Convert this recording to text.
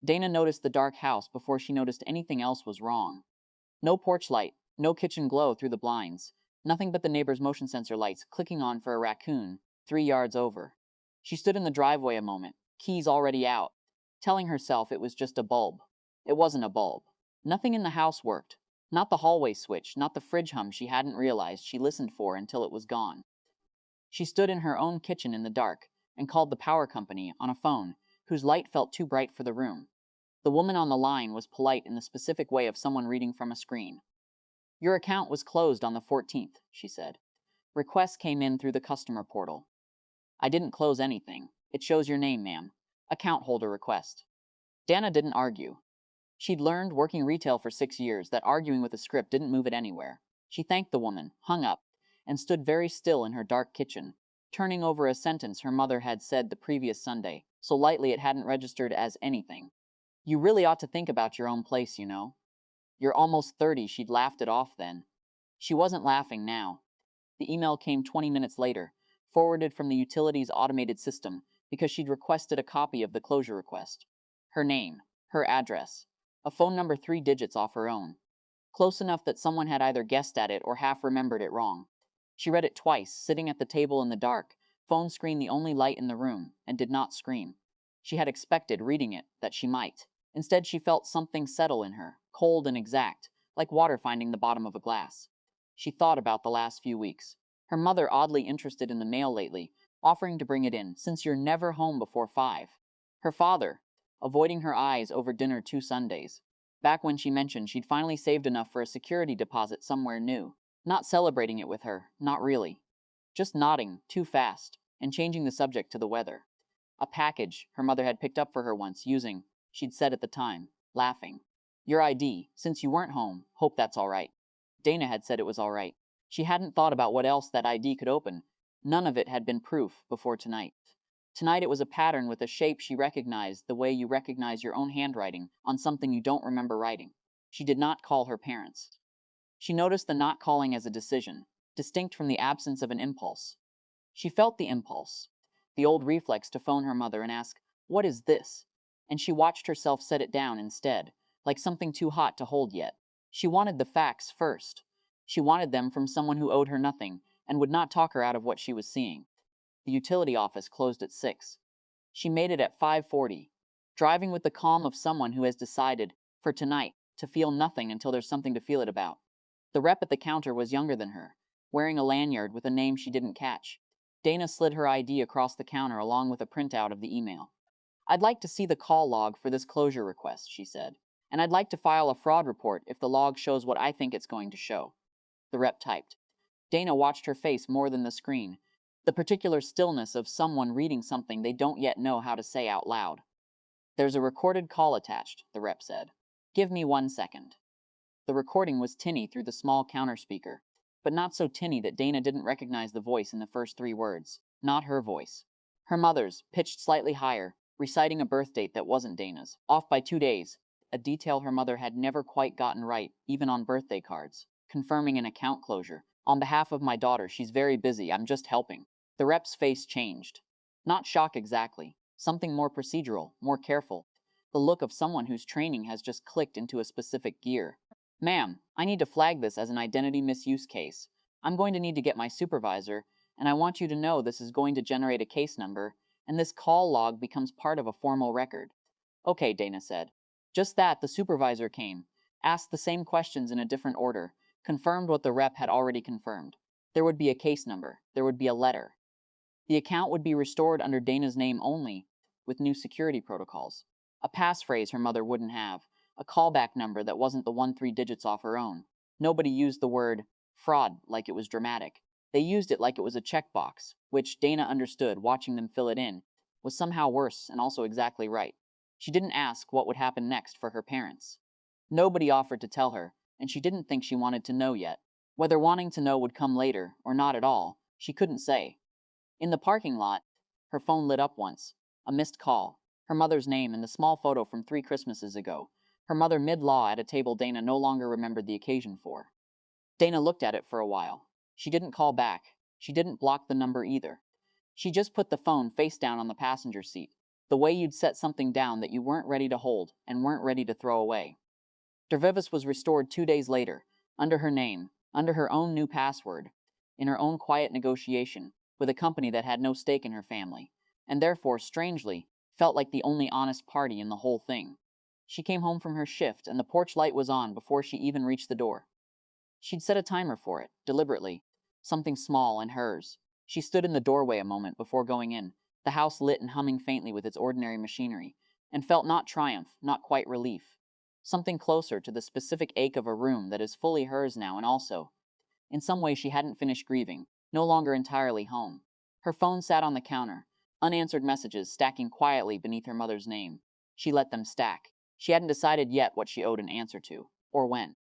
Dana noticed the dark house before she noticed anything else was wrong. No porch light, no kitchen glow through the blinds, nothing but the neighbor's motion sensor lights clicking on for a raccoon 3 yards over. She stood in the driveway a moment, keys already out, telling herself it was just a bulb. It wasn't a bulb. Nothing in the house worked. Not the hallway switch, not the fridge hum she hadn't realized she listened for until it was gone. She stood in her own kitchen in the dark and called the power company on a phone whose light felt too bright for the room. The woman on the line was polite in the specific way of someone reading from a screen. "Your account was closed on the 14th, she said. "Requests came in through the customer portal." "I didn't close anything. It shows your name, ma'am. Account holder request." Dana didn't argue. She'd learned, working retail for 6 years, that arguing with a script didn't move it anywhere. She thanked the woman, hung up, and stood very still in her dark kitchen, turning over a sentence her mother had said the previous Sunday, so lightly it hadn't registered as anything. "You really ought to think about your own place, you know. You're almost 30, she'd laughed it off then. She wasn't laughing now. The email came 20 minutes later, forwarded from the utility's automated system, because she'd requested a copy of the closure request. Her name, her address, a phone number 3 digits off her own. Close enough that someone had either guessed at it or half remembered it wrong. She read it twice, sitting at the table in the dark, phone screen the only light in the room, and did not scream. She had expected, reading it, that she might. Instead, she felt something settle in her, cold and exact, like water finding the bottom of a glass. She thought about the last few weeks. Her mother oddly interested in the mail lately, offering to bring it in, since you're never home before 5. Her father, avoiding her eyes over dinner 2 Sundays. Back when she mentioned she'd finally saved enough for a security deposit somewhere new. Not celebrating it with her, not really. Just nodding, too fast, and changing the subject to the weather. A package her mother had picked up for her once, using, she'd said at the time, laughing, "Your ID, since you weren't home, hope that's all right." Dana had said it was all right. She hadn't thought about what else that ID could open. None of it had been proof before tonight. Tonight it was a pattern with a shape she recognized the way you recognize your own handwriting on something you don't remember writing. She did not call her parents. She noticed the not calling as a decision, distinct from the absence of an impulse. She felt the impulse, the old reflex to phone her mother and ask, "What is this?" And she watched herself set it down instead, like something too hot to hold yet. She wanted the facts first. She wanted them from someone who owed her nothing and would not talk her out of what she was seeing. The utility office closed at 6. She made it at 5:40, driving with the calm of someone who has decided, for tonight, to feel nothing until there's something to feel it about. The rep at the counter was younger than her, wearing a lanyard with a name she didn't catch. Dana slid her ID across the counter along with a printout of the email. "I'd like to see the call log for this closure request," she said. "And I'd like to file a fraud report if the log shows what I think it's going to show." The rep typed. Dana watched her face more than the screen, the particular stillness of someone reading something they don't yet know how to say out loud. "There's a recorded call attached," the rep said. "Give me 1 second." The recording was tinny through the small counter speaker, but not so tinny that Dana didn't recognize the voice in the first 3 words. Not her voice. Her mother's, pitched slightly higher, reciting a birth date that wasn't Dana's, off by 2 days, a detail her mother had never quite gotten right, even on birthday cards, confirming an account closure. "On behalf of my daughter, she's very busy, I'm just helping." The rep's face changed. Not shock exactly, something more procedural, more careful, the look of someone whose training has just clicked into a specific gear. "Ma'am, I need to flag this as an identity misuse case. I'm going to need to get my supervisor, and I want you to know this is going to generate a case number, and this call log becomes part of a formal record." "Okay," Dana said. Just that, the supervisor came, asked the same questions in a different order, confirmed what the rep had already confirmed. There would be a case number. There would be a letter. The account would be restored under Dana's name only, with new security protocols. A passphrase her mother wouldn't have. A callback number that wasn't the 3 digits off her own. Nobody used the word fraud like it was dramatic. They used it like it was a checkbox, which, Dana understood, watching them fill it in, was somehow worse and also exactly right. She didn't ask what would happen next for her parents. Nobody offered to tell her, and she didn't think she wanted to know yet. Whether wanting to know would come later, or not at all, she couldn't say. In the parking lot, her phone lit up once. A missed call. Her mother's name and the small photo from 3 Christmases ago. Her mother mid-law at a table Dana no longer remembered the occasion for. Dana looked at it for a while. She didn't call back. She didn't block the number either. She just put the phone face down on the passenger seat. The way you'd set something down that you weren't ready to hold and weren't ready to throw away. Dervivis was restored 2 days later, under her name, under her own new password, in her own quiet negotiation, with a company that had no stake in her family, and therefore, strangely, felt like the only honest party in the whole thing. She came home from her shift, and the porch light was on before she even reached the door. She'd set a timer for it, deliberately, something small and hers. She stood in the doorway a moment before going in, the house lit and humming faintly with its ordinary machinery, and felt not triumph, not quite relief. Something closer to the specific ache of a room that is fully hers now, and also, in some way she hadn't finished grieving, no longer entirely home. Her phone sat on the counter, unanswered messages stacking quietly beneath her mother's name. She let them stack. She hadn't decided yet what she owed an answer to, or when.